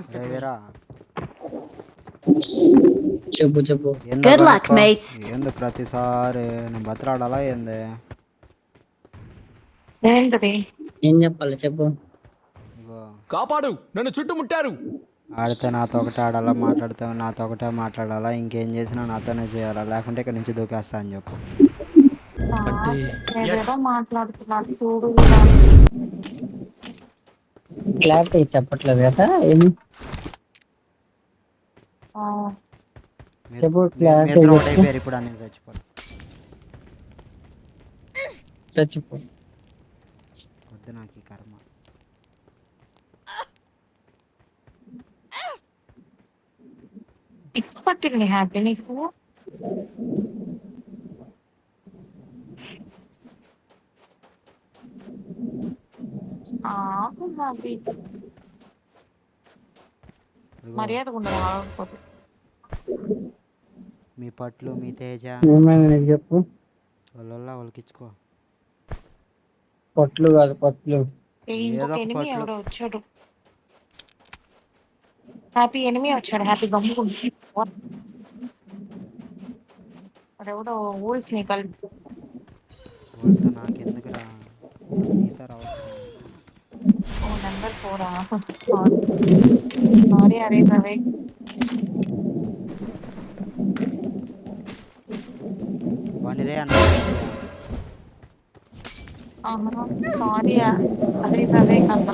responsibly. రేవేరా చెప్పు చెప్పు. ఏందో Good luck, కనుక్కో. mates. ఏంది ప్రతిసారి నేను బతలాడాలా ఏంది? ఏంటది? ఏం చెప్పాలి చెప్పు. ఇగో కాపాడు, నన్ను చుట్టుముట్టారు. ఆడితే నాతో ఒకటే ఆడాలా, మాట్లాడితే నాతో ఒకటే మాట్లాడాలా, ఇంకేం చేసినా నాతోనే చేయాలా, లేకుంటే ఇక్కడ నుంచి దూకేస్తా అని చెప్పు. ఏదేదో మాట్లాడుతున్నాడు చూడు. క్లారిటీ చెప్పట్లేదు కదా ఏమి. ఆ, చెప్పు మీ క్లారిటీ ఇద్దరు చెప్పు. ఒకటైపోయారు ఇప్పుడు అని చచ్చిపోతా. చచ్చిపో. వద్దు నాకు ఈ కర్మ. పిచ్చి పట్టింది హ్యాపీ నీకు. హ్యాపీ ఇదిగో మర్యాదగా ఉండదు ఆడకపోతే. మీ పట్లు మీ తేజ ఏమైనా నీకు చెప్పు. వాళ్ళ వాళ్ళకి ఇచ్చుకో. పొట్లు కాదు పట్లు. ఏదో ఇంకొక ఒక ఎనిమి పట్లు. ఎవడో వచ్చాడు. హ్యాపీ ఎనిమి వచ్చాడు. హ్యాపీ గమ్ముకుంది. ఎవడో ఊల్స్ ని కలిపి వాళ్ళతో నాకు ఎందుకురా, నీతో అవసరం. నెంబర్ 4 సారీ అరే సరే. వాడిని రే అన్న. సారీ అరే సరే కన్నా.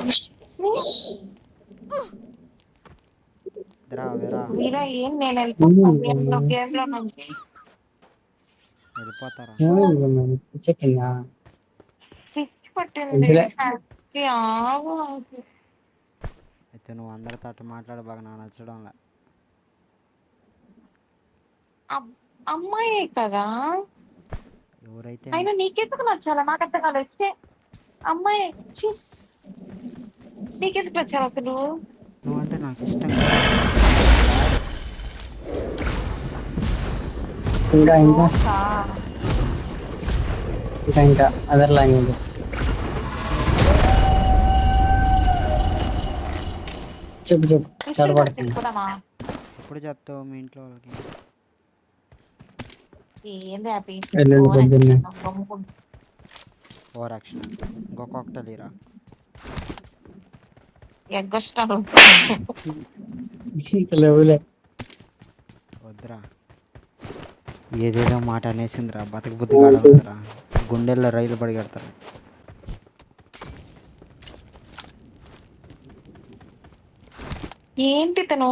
ఇద్దరా వేరా వీరా ఏం నేను వెళ్ళిపోతాను గేమ్ లో నుంచి. వెళ్ళిపోతారా? ఏమైంది పిచ్చెక్కిందా? పిచ్చి పట్టింది. వద్దులే. హ్యాపీ ఆగు. అయితే నువ్వు అందరితో అట్ట మాట్లాడ బాగా నాకు నచ్చడంలా. అమ్మాయే కదా, ఎవరైతే అయినా నీకెందుకు నచ్చాలా? నాకు అర్థం కాదు. వచ్చే అమ్మాయి నీకెందుకు నచ్చాలి అసలు? నువ్వంటే నాకు ఇష్టం. ఇంకా ఇంకా ఓసా? ఇంకా ఇంకా అదర్ లాంగ్వేజెస్. చెప్పు చెప్పు. తడబడుతుంది. తెచ్చుకోదామా? ఎప్పుడు చెప్తావు మీ ఇంట్లో వాళ్ళకి? ఏంది హ్యాపీ ఎల్లుండి పొద్దున్నే. Over action. ఇంకొకటి లేరా? ఎగ్గొస్తాను. లేవులే. వద్దురా. ఏదేదో మాట అనేసిందిరా, బతక బుద్ధి కాడరా, గుండెల్లో రైలు పడిగడతారు. ఏంటి తను?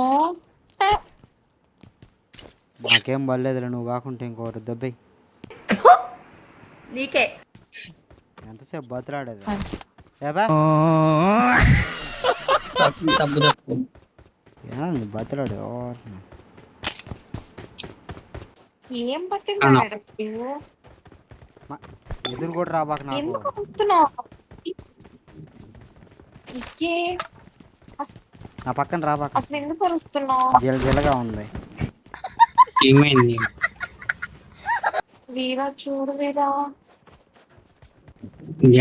నాకేం బలేదులే, నువ్వు కాకుంటే ఇంకోరు దెబ్బై. నీకే ఎంతసేపు బతలాడేది? తప్పు తప్పు. ఏంది బతలాడు? ఏం పట్టింది? ఎదురు కూడా రాబాక నాకు. ఎందుకు వస్తున్నావు? నా పక్కన రాబాక. అసలు ఎందుకు వస్తున్నావు? జిలజిలగా ఉంది. ఏమైంది? వీరా చూడు వీరా.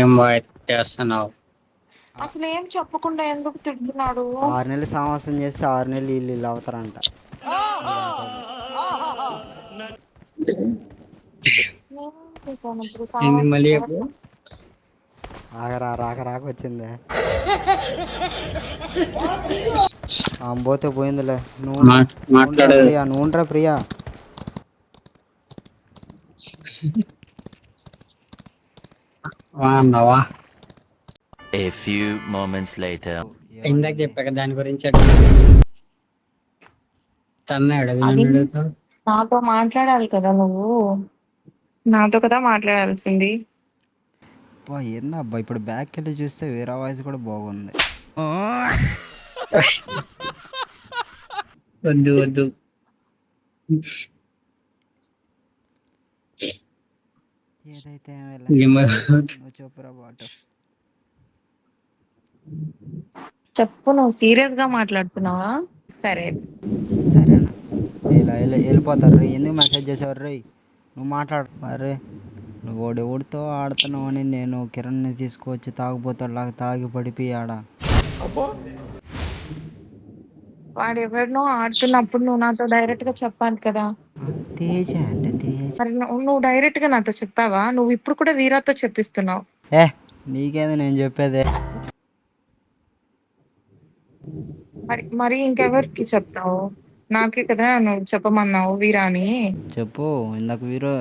ఏం చేస్తున్నావు? అసలు ఏం చెప్పకుండా ఎందుకు తిడుతున్నాడు? 6 నెలలు సావాసం చేస్తే 6 నెలలు ఇల్లు అవుతారంట. మళ్ళీ చెప్పు. ఆగరా రాక రాక వచ్చిందే. పోతే పోయిందిలే. నువ్వు మాట్లాడేది. ప్రియా, నువ్వుండ్రా ప్రియా. అన్నావా? A few moments later. ఇందాక చెప్పాక దాని గురించి తన్నాడు. నాతో మాట్లాడాలి కదా నువ్వు, నాతో కదా మాట్లాడాల్సింది. ఏందబ్బా ఇప్పుడు బ్యాక్ వెళ్ళి చూస్తే వేరే వాయిస్ కూడా బాగుంది. వద్దు వద్దు. ఏదైతే నువ్వు చెప్పురా బాటు. చెప్పు, నువ్వు సీరియస్ గా మాట్లాడుతున్నావా? సరే సరేనా? ఇలా వెళ్ళిపోతారు రే. ఎందుకు మెసేజ్ చేసేవారు రే? నువ్వు మాట్లాడు. అరే నువ్వు ఓడితో ఆడుతున్నావు అని నేను కిరణ్ని తీసుకొచ్చి తాగుపోతాడులాగా తాగి పడిపోయి ఆడ. వాడు ఎవరినో ఆడుతున్నప్పుడు నువ్వు నాతో డైరెక్ట్ గా చెప్పాలి కదా. తేజ అంటే తేజ. మరి నువ్వు డైరెక్ట్ గా నాతో చెప్పావా? నువ్వు ఇప్పుడు కూడా వీరాతో చెప్పిస్తున్నావు. ఏ నీకేంది నేను చెప్పేదే. మరి మరి ఇంకెవరికి చెప్తావు? నాకే కదా నువ్వు చెప్పమన్నావు వీరా అని. చెప్పు ఇందాక వీరో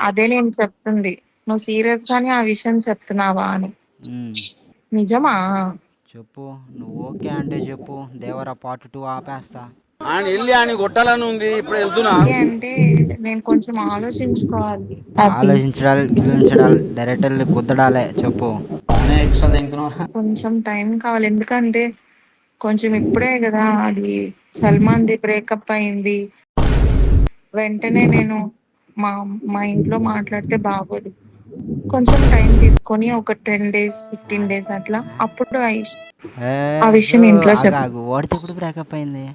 అదే నేను చెప్తుంది. నువ్వు సీరియస్ గానే ఆ విషయం చెప్తున్నావా అని. నిజమా? చెప్పు నువ్వు ఓకే అంటే చెప్పు. దేవరా పార్ట్ 2 ఆపేస్తా. ఓకే అంటే నేను కొంచెం ఆలోచించుకోవాలి. ఆలోచించడాలు డైరెక్టర్ కుద్దడాలే. చెప్పు. కొంచెం టైం కావాలి, ఎందుకంటే కొంచెం ఇప్పుడే కదా అది సల్మాన్ ది బ్రేకప్ అయింది. వెంటనే నేను మా మా ఇంట్లో మాట్లాడితే బాగోదు. కొంచెం టైం తీసుకొని ఒక 10 days 15 days అట్లా, అప్పుడు ఆ విషయం ఇంట్లో చెప్పు. వాడితే ఎప్పుడు బ్రేకప్ అయింది?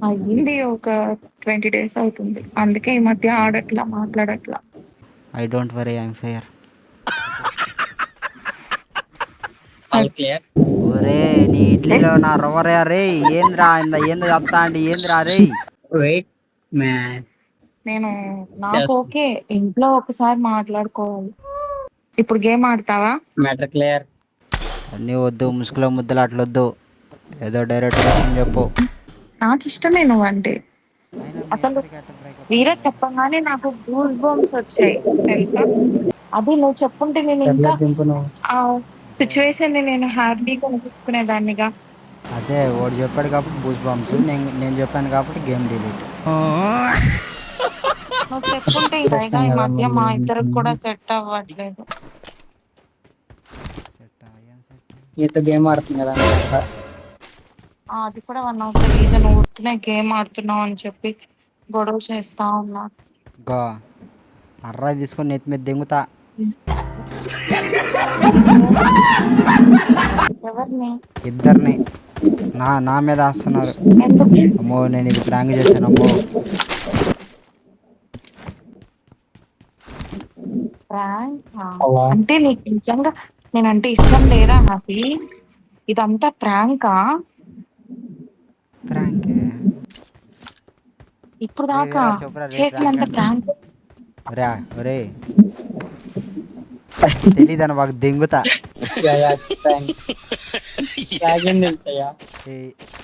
అయ్యింది ఒక 20 days అవుతుంది. అందుకే ఈ మధ్య ఆడట్లా మాట్లాడట్లా. I don't worry, I'm fair. Clear. ఒరే నీ ఇడ్లీలో నా రవ్వరే రే. ఏంద్రా ఏందో చెప్తా అంటే ఏంద్రా రే. Wait man. నేను నాకు ఓకే, ఇంట్లో ఒకసారి మాట్లాడుకోవాలి. ఇప్పుడు గేమ్ ఆడతావా? Matter clear. అన్నీ వద్దు, ముసుగులో ముద్దలు అట్లొద్దు. ఏదో డైరెక్ట్ చెప్పు. నాకు ఇష్టమే నువ్వంటే. అసలు వీరే చెప్పగానే నాకు గూస్ బంప్స్ వచ్చాయి తెలుసా. అది నువ్వు చెప్పుంటే నేను ఇంకా ఆ సిచ్యువేషన్ ని నేను హ్యాపీగా తీసుకునేదాన్నిగా. అదే వాడు చెప్పాడు కాబట్టి బూస్ బాంబ్స్, నేను చెప్పాను కాబట్టి గేమ్ డిలీట్. నువ్వు చెప్పుంటే పైగా ఈ మధ్య మా ఇద్దరికి కూడా సెట్ అవ్వట్లేదు. నీతో గేమ్ ఆడుతుంది కదా. అది కూడా 1 of the reason. ఊరికనే గేమ్ ఆడుతున్నావు అని చెప్పి గొడవ చేస్తా ఉన్నా. అర్రా తీసుకొని నెత్తి మీద దింగుతా. ఎవరిని? ఇద్దరిని నా మీద వేస్తున్నారు. అమ్మో నేను ఇది ప్రాంక్ చేశాను. అమ్మో అంటే నీకు నిజంగా నేనంటే ఇష్టం లేదా హ్యాపీ? ఇదంతా ప్రాంకా? ప్రాంక్ ఇప్పుడు దాకా చేసినంత ప్రాంక్. ఒరే తెలీదని మాకు దింగుతా.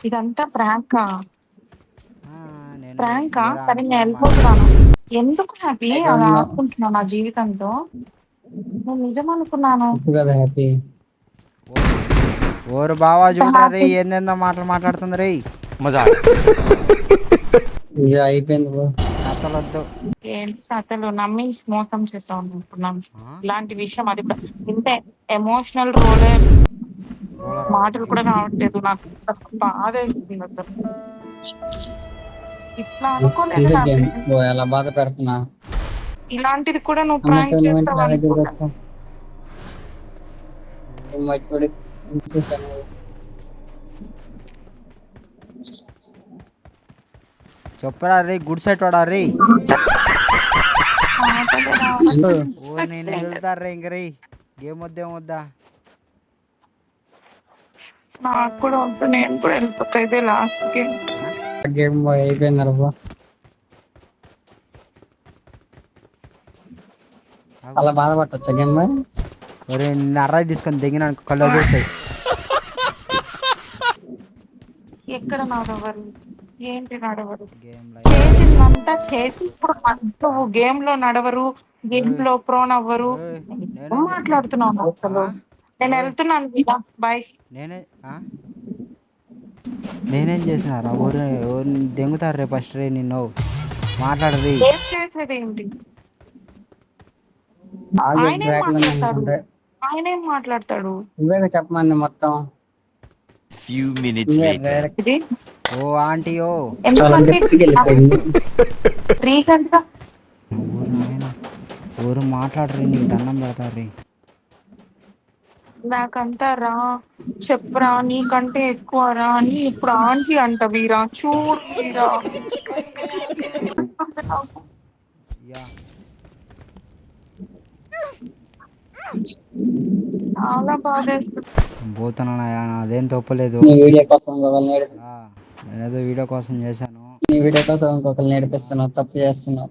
ఇదంతా ప్రాంకా? ప్రాంకా? సరే నేను వెళ్ళిపోతున్నాను. ఎందుకు హ్యాపీ అలా ఆడుకుంటున్నావు నా జీవితంతో? నేను నిజం అనుకున్నాను. ఓరు బావా చూడరా రే, ఏందేందో మాటలు మాట్లాడుతుంది రే. మజా అయిపోయింది. అసలొద్దు. ఏంటి అసలు నమ్మి మోసం చేసావు అనుకున్నాను. ఇలాంటి విషయం అది కూడా ఇంత ఎమోషనల్ రోలే మాటలు కూడా రావట్లేదు. నాకు బాధ వేస్తుంది అసలు. ఇట్లా అనుకోలేదు. ఎలా బాధ పెడుతున్నా. ఇలాంటిది కూడా నువ్వు ప్రాంక్ చేస్తావు. చెప్పరా రే గుడ్ సెట్ వాడా రే. నేను వెళ్తారా ఇంక రే. గేమ్ వద్దేం వద్దా? నాకు కూడా వద్దు, నేను కూడా వెళ్ళిపోతా. ఇదే లాస్ట్ గేమ్ అయిపోయింది. అలా బాధపడచ్చా గేమ్? ఒరే అర్రాయి తీసుకొని దిగిన కళ్ళు వదిలేస్తాయి. ఎక్కడ నడవరు? ఏంటి నడవరు? చేసిందంతా చేసి ఇప్పుడు నువ్వు గేమ్ లో నడవరు, గేమ్ లో ప్రోన్ అవ్వరు. మాట్లాడుతున్నావు అసలు. నేను వెళ్తున్నాను ఇలా, బాయ్. నేనేం చేసినారా? దెంగుతారు రే ఫస్ట్ రే. నిన్ను మాట్లాడరు. ఏం చేసేది ఏంటి? ఆయనేం మాట్లాడతాడు? చెప్పమని మొత్తం. Few minutes later. ఓ ఆంటీయో రీసెంట్ గా ఊరు మాట్లాడరు, నీకు దండం పెడతారు. నాకంతా రా చెప్పరా, నీకంటే ఎక్కువ రా అని ఇప్పుడు ఆంటీ అంట. వీరా చూడు వీరా. చాలా బాధేస్తుంది. పోతున్నానయ్యా, నాదేం తప్పలేదు. నీ వీడియో కోసం ఇంకొకరిని ఆ, నేనేదో వీడియో కోసం చేశాను. నీ వీడియో కోసం ఇంకొకరిని నేర్పిస్తున్నావు, తప్పు చేస్తున్నావు.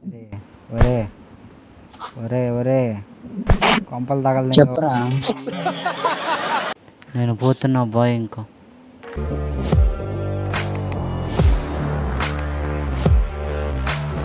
ఒరే ఒరే ఒరే కొంపలు తగలదు. చెప్పురా. నేను పోతున్నా బాయ్ ఇంకా.